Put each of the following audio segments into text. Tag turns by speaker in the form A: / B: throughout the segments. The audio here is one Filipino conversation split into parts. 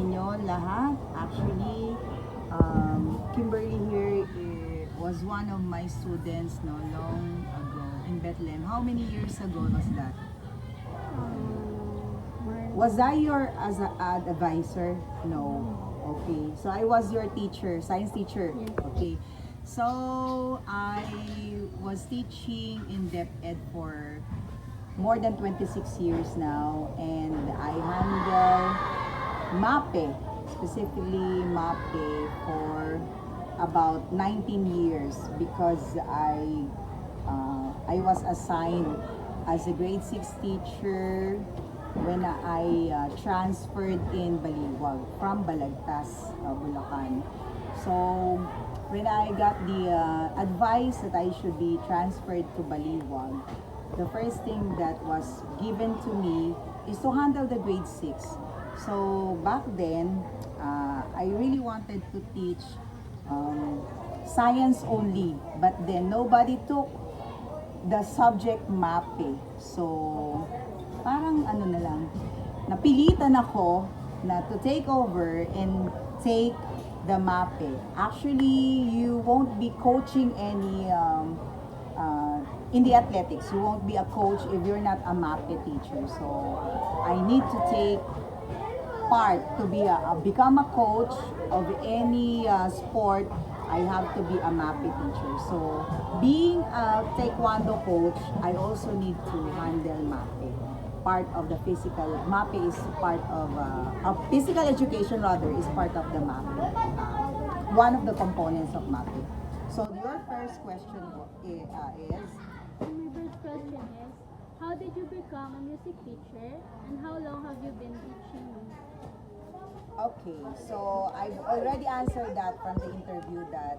A: inyo lahat. Actually, Kimberly here was one of my students no long ago in Bethlehem. How many years ago was that? Was I your as a advisor? No. Okay. So I was your teacher, science teacher. Okay. So I was teaching in DepEd for more than 26 years now, and I handle MAPE, specifically MAPE for about 19 years because I was assigned as a grade 6 teacher when I transferred in Baliwag from Balagtas, Bulacan. So when I got the advice that I should be transferred to Baliwag, the first thing that was given to me is to handle the grade 6. So back then, I really wanted to teach science only, but then nobody took the subject MAPE. So parang ano na lang, napilitan ako na to take over and take the MAPE. Actually, you won't be coaching any in the athletics. You won't be a coach if you're not a MAPE teacher. So I need to take part to be become a coach of any sport. I have to be a MAPE teacher. So being a taekwondo coach, I also need to handle MAPE. Part of the physical, MAPE is part of physical education rather is part of the MAPE. One of the components of MAPE. So your first question is?
B: My first question is, how did you become a music teacher and how long have you been teaching music?
A: Okay, so I've already answered that from the interview that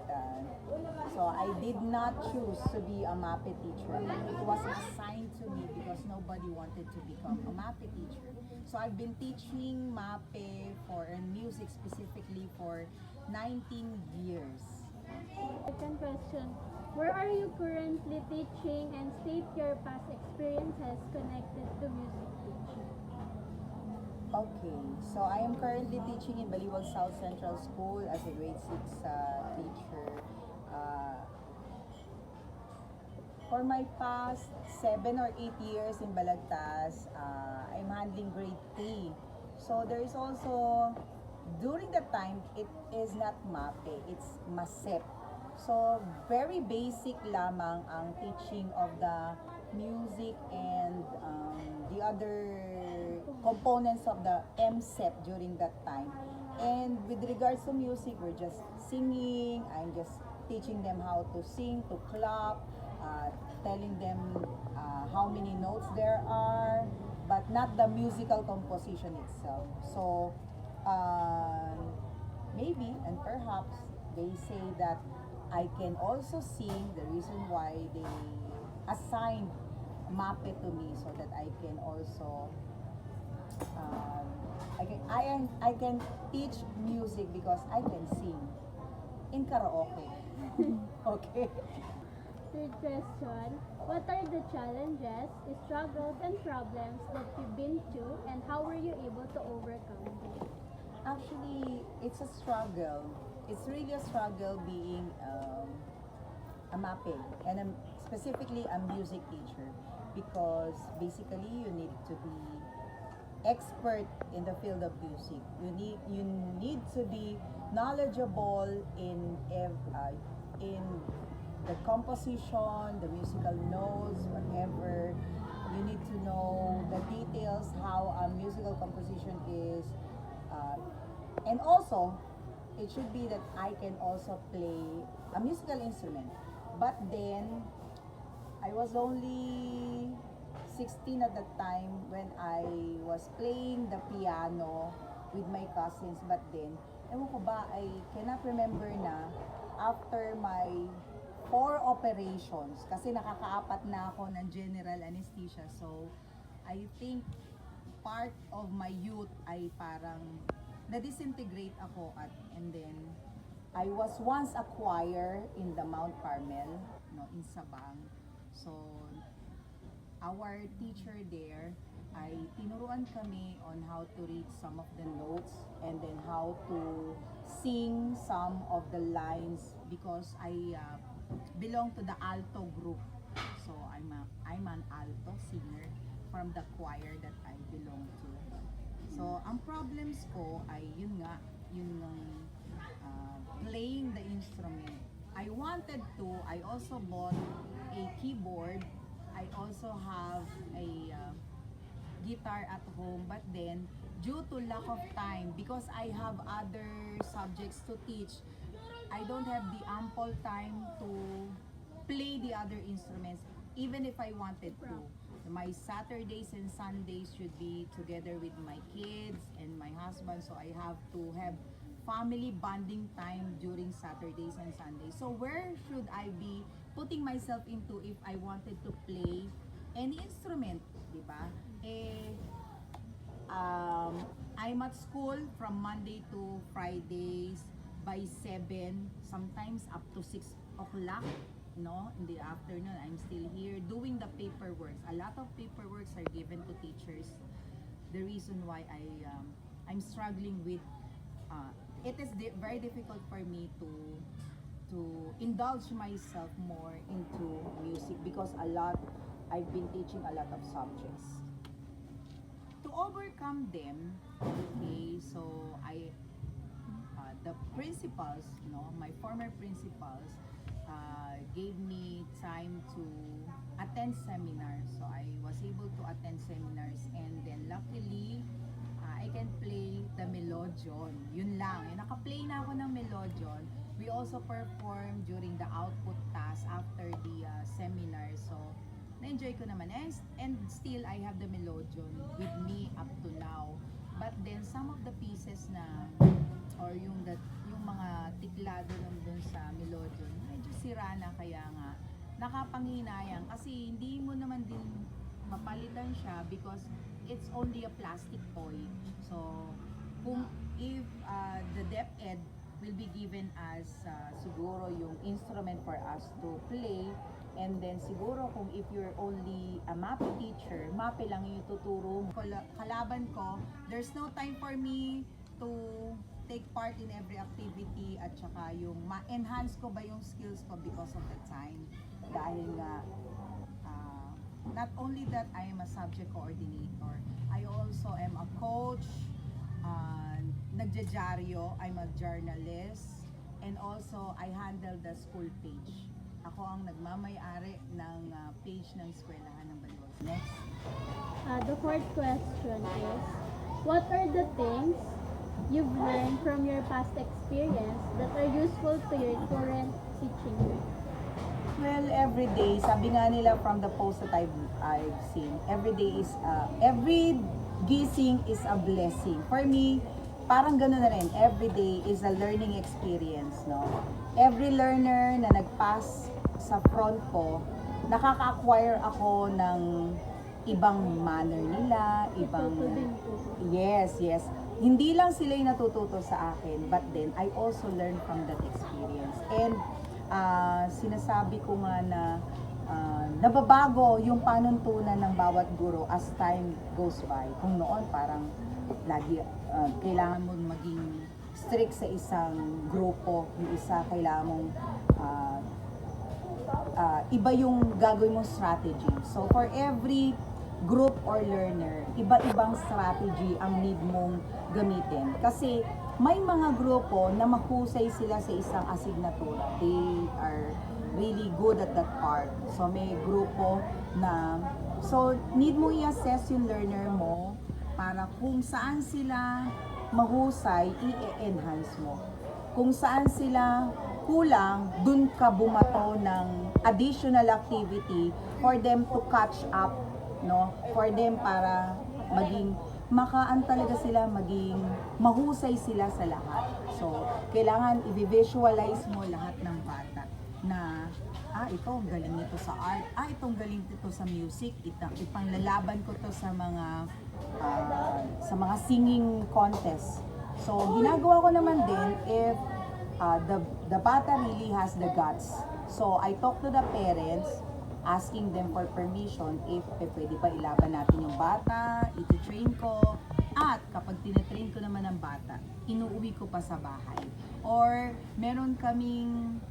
A: so I did not choose to be a MAPE teacher. It was assigned to me because nobody wanted to become a MAPE teacher. So I've been teaching MAPE for music specifically for 19 years.
B: Second question, where are you currently teaching and state your past experiences connected to music teaching?
A: Okay, so I am currently teaching in Baliwag South Central School as a grade 6 teacher. For my past 7 or 8 years in Balagtas, I'm handling grade 3. So there is also, during that time, it is not MAPE, it's MASEP. So very basic lamang ang teaching of the music and the other components of the MSEP during that time. And with regards to music, we're just singing. I'm just teaching them how to sing, to clap, telling them how many notes there are, but not the musical composition itself. So maybe and perhaps they say that I can also sing. The reason why they assigned MAPE to me so that I can also I can teach music because I can sing in karaoke. Okay.
B: Third question, what are the challenges, struggles, and problems that you've been to and how were you able to overcome them?
A: Actually, it's a struggle. It's really a struggle being a MAPE and specifically a music teacher because basically you need to be expert in the field of music. You need to be knowledgeable in the composition, the musical notes, whatever. You need to know the details how a musical composition is, and also it should be that I can also play a musical instrument. But then I was only 16 at the time when I was playing the piano with my cousins. But then, ewan ko ba, I cannot remember na after my 4 operations, kasi nakakaapat na ako ng general anesthesia. So, I think part of my youth ay parang na-disintegrate ako and then I was once a choir in the Mount Carmel, no, in Sabang. So, our teacher there ay tinuruan kami on how to read some of the notes and then how to sing some of the lines because I belong to the alto group. So I'm an alto singer from the choir that I belong to. So ang problems ko ay yun nga, yung playing the instrument. I wanted to, I also bought a keyboard. I also have a guitar at home, but then due to lack of time, because I have other subjects to teach, I don't have the ample time to play the other instruments even if I wanted to. My Saturdays and Sundays should be together with my kids and my husband, so I have to have family bonding time during Saturdays and Sundays. So where should I be putting myself into if I wanted to play any instrument, di ba? I'm at school from Monday to Fridays by 7, sometimes up to 6 o'clock, no, in the afternoon. I'm still here doing the paperwork. A lot of paperwork are given to teachers. The reason why I'm struggling with it is very difficult for me to indulge myself more into music because I've been teaching a lot of subjects. To overcome them, okay, so the principals, my former principals, gave me time to attend seminars. So I was able to attend seminars, and then luckily, I can play the melodion. Yun lang. Naka-play na ako ng melodion. We also perform during the output task after the seminar. So, na-enjoy ko naman. And still, I have the melodion with me up to now. But then, some of the pieces na, or yung mga tiklado dun sa melodion, medyo sira na, kaya nga, nakapanghinayang. Kasi hindi mo naman din mapalitan siya because it's only a plastic toy. So, if the DepEd will be given as siguro yung instrument for us to play, and then siguro kung if you're only a MAPE teacher, MAPE lang yung tuturo. Kalaban ko, there's no time for me to take part in every activity at saka yung ma-enhance ko ba yung skills ko because of the time. Dahil nga, not only that I am a subject coordinator, I also am a coach, nagjajaryo, I'm a journalist, and also I handle the school page. Ako ang nagmamay-ari ng page ng Eskwelahan ng Balbos. Next.
B: The fourth question is, what are the things you've learned from your past experience that are useful to your current teaching?
A: Well, every day, sabi nga nila from the post that I've seen, every day is, every gising is a blessing. For me, parang gano'n na rin, every day is a learning experience, no? Every learner na nag-pass sa front ko, nakaka-acquire ako ng ibang manner nila, ibang... Yes. Hindi lang sila yung natututo sa akin, but then I also learn from that experience. And sinasabi ko nga na nababago yung panuntunan ng bawat guro as time goes by. Kung noon parang lagi kailangan mo maging strict sa isang grupo, yung isa kailangan mong iba yung gagawin mong strategy. So for every group or learner, iba-ibang strategy ang need mong gamitin. Kasi may mga grupo na mahusay sila sa isang asignatura. They are really good at that part. So may grupo na, so need mo i-assess yung learner mo para kung saan sila mahusay, i-enhance mo. Kung saan sila kulang, dun ka bumato ng additional activity for them to catch up, no? For them para maging makaan talaga sila, maging mahusay sila sa lahat. So, kailangan i-visualize mo lahat ng bata na ito ang galing nito sa art, itong galing nito sa music, ipanglalaban ko to sa mga singing contest. So, ginagawa ko naman din if the bata really has the guts. So, I talk to the parents, asking them for permission if pwede pa ilaban natin yung bata, iti-train ko. At kapag tinetrain ko naman ang bata, inuuwi ko pa sa bahay. Or meron kaming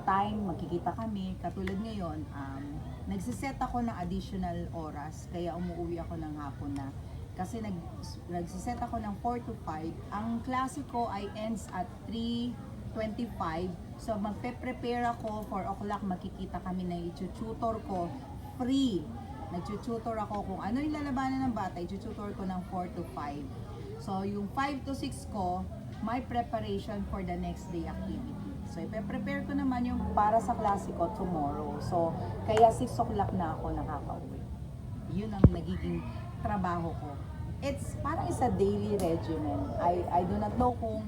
A: time, magkikita kami. Katulad ngayon, nagsiset ako ng additional oras, kaya umuwi ako ng hapon na. Kasi nagsiset ako ng 4 to 5. Ang klase ko ay ends at 3:25. So magpe-prepare ako, 4 o'clock makikita kami na i-tutor ko free. Nag-tutor ako kung ano yung lalabanan ng bata, i-tutor ko ng 4 to 5. So yung 5 to 6 ko, my preparation for the next day activity. So ipe-prepare ko naman yung para sa klase ko tomorrow. So kaya 6 o'clock na ako nakaka-uwi. Yun ang nagiging trabaho ko. It's parang a daily regimen. I do not know kung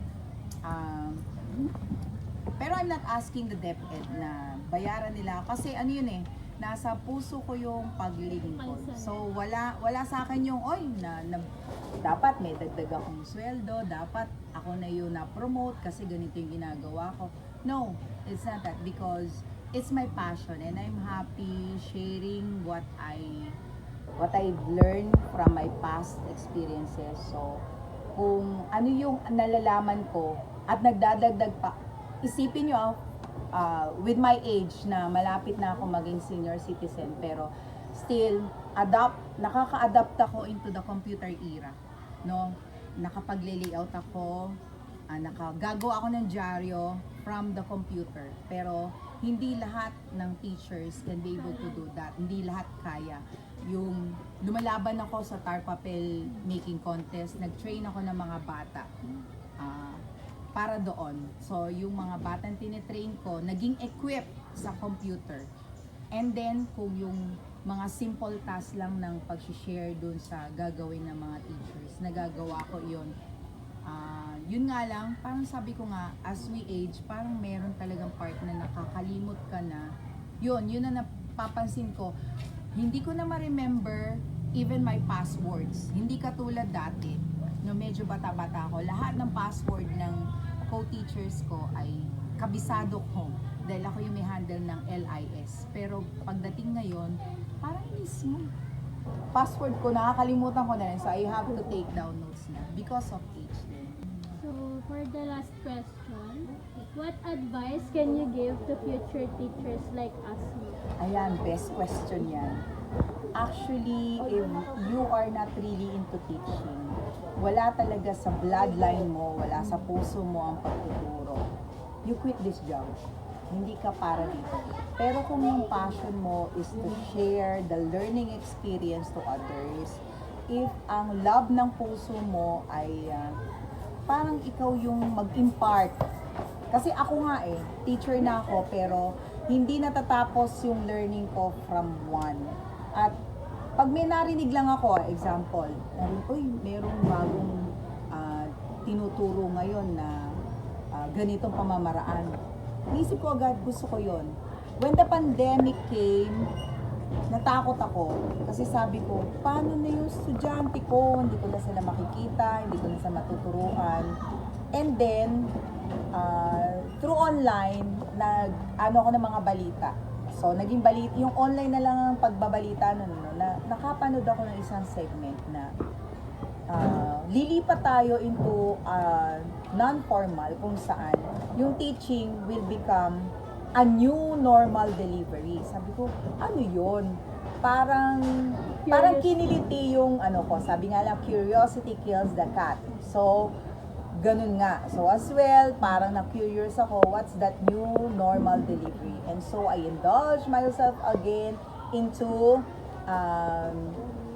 A: pero I'm not asking the DepEd na bayaran nila kasi ano yun eh, nasa puso ko yung paglilingkod. So wala sa akin yung dapat may dagdag akong sweldo, dapat ako na yung na-promote kasi ganito yung ginagawa ko. No, it's not that, because it's my passion and I'm happy sharing what I've learned from my past experiences. So kung ano yung nalalaman ko at nagdadagdag pa, isipin nyo with my age na malapit na ako maging senior citizen, pero still nakaka-adapt ako into the computer era, no? Nakapag-layout ako, nakagagawa ako ng dyaryo from the computer, pero hindi lahat ng teachers can be able to do that. Hindi lahat kaya. Yung lumalaban ako sa tar papel making contest, nag-train ako ng mga bata para doon. So, yung mga batang tinetrain ko, naging equipped sa computer. And then, kung yung mga simple task lang ng pag-share dun sa gagawin ng mga teachers, nagagawa ko yun. Yun nga lang, parang sabi ko nga, as we age, parang meron talagang part na nakakalimot ka na. Yun na napapansin ko. Hindi ko na ma-remember even my passwords. Hindi katulad dati, no medyo bata-bata ako, lahat ng password ng co-teachers ko ay kabisado ko dahil ako yung may handle ng LIS. Pero pagdating ngayon, parang mismo password ko, nakakalimutan ko na rin. So I have to take down notes na because of age din.
B: So, for the last question, what advice can you give to future teachers like us?
A: Ayan, best question yan. Actually, if you are not really into teaching, wala talaga sa bloodline mo, wala sa puso mo ang pagtuturo, you quit this job. Hindi ka para dito. Pero kung yung passion mo is to share the learning experience to others, if ang love ng puso mo ay parang ikaw yung mag-impart. Kasi ako nga teacher na ako, pero hindi natatapos yung learning ko from one. At pag may narinig lang ako, example, merong bagong tinuturo ngayon na ganitong pamamaraan. Isip ko agad, gusto ko yon. When the pandemic came, natakot ako. Kasi sabi ko, paano na yung estudyante ko? Hindi ko na sila makikita, hindi ko na sila matuturuan. And then, through online, ako ng mga balita. So, naging balita, yung online na lang ang pagbabalita na nakapanood ako ng isang segment na lilipat tayo into non-formal kung saan yung teaching will become a new normal delivery. Sabi ko, ano yun? Parang kiniliti yung sabi nga lang, curiosity kills the cat. So, ganun nga. So as well, parang na-curious ako, what's that new normal delivery? And so I indulge myself again into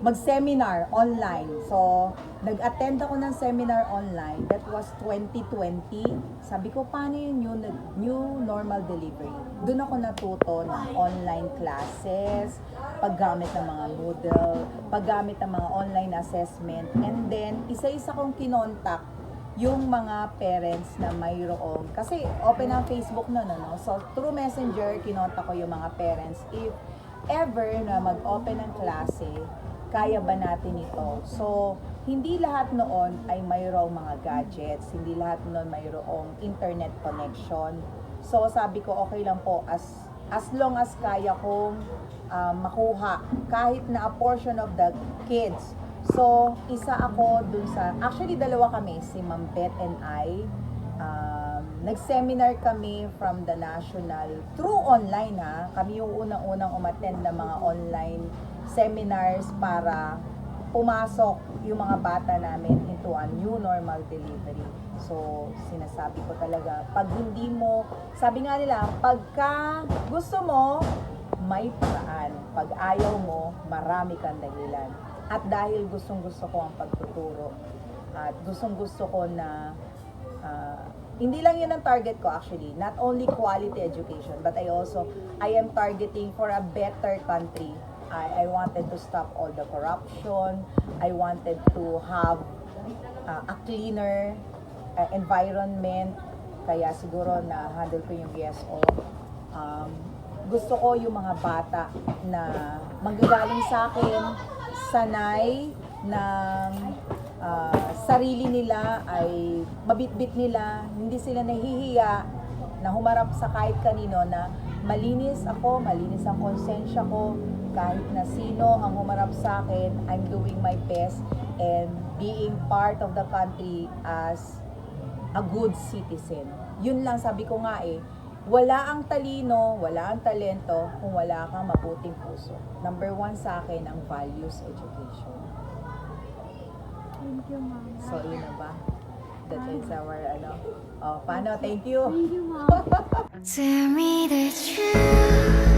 A: mag-seminar online. So, nag-attend ako ng seminar online. That was 2020. Sabi ko, paano yung new normal delivery? Doon ako natuto ng online classes, paggamit ng mga Moodle, paggamit ng mga online assessment. And then, isa-isa kong kinontak yung mga parents na mayroong, kasi open ang Facebook no. So, through Messenger, kinontak ko yung mga parents. If ever na mag-open ng klase, kaya ba natin ito? So, hindi lahat noon ay mayroong mga gadgets, hindi lahat noon mayroong internet connection. So, sabi ko, okay lang po, as long as kaya kong makuha, kahit na a portion of the kids So, isa ako dun sa, actually dalawa kami, si Ma'am Beth and I. Nag-seminar kami from the national, through online ha. Kami yung unang-unang umattend ng mga online seminars para pumasok yung mga bata namin into a new normal delivery. So, sinasabi ko talaga, pag hindi mo, sabi nga nila, pagka gusto mo, may paraan. Pag ayaw mo, marami kang dahilan. At dahil gustong-gusto ko ang pagtuturo, at gustong-gusto ko na, hindi lang yun ang target ko actually, not only quality education, but I am targeting for a better country. I wanted to stop all the corruption. I wanted to have a cleaner environment. Kaya siguro na-handle ko yung GSO. Gusto ko yung mga bata na manggagaling sa akin, sanay ng sarili nila ay mabitbit nila, hindi sila nahihiya na humarap sa kahit kanino na malinis ako, malinis ang konsensya ko, kahit na sino ang humarap sa akin, I'm doing my best and being part of the country as a good citizen. Yun lang sabi ko nga wala ang talino, wala ang talento kung wala kang mabuting puso. Number 1 sa akin ang values education.
B: Thank you, Ma'am.
A: So, yun na ba? That is our, paano? Thank you.
B: Thank you, Ma'am.
C: Tell me the truth.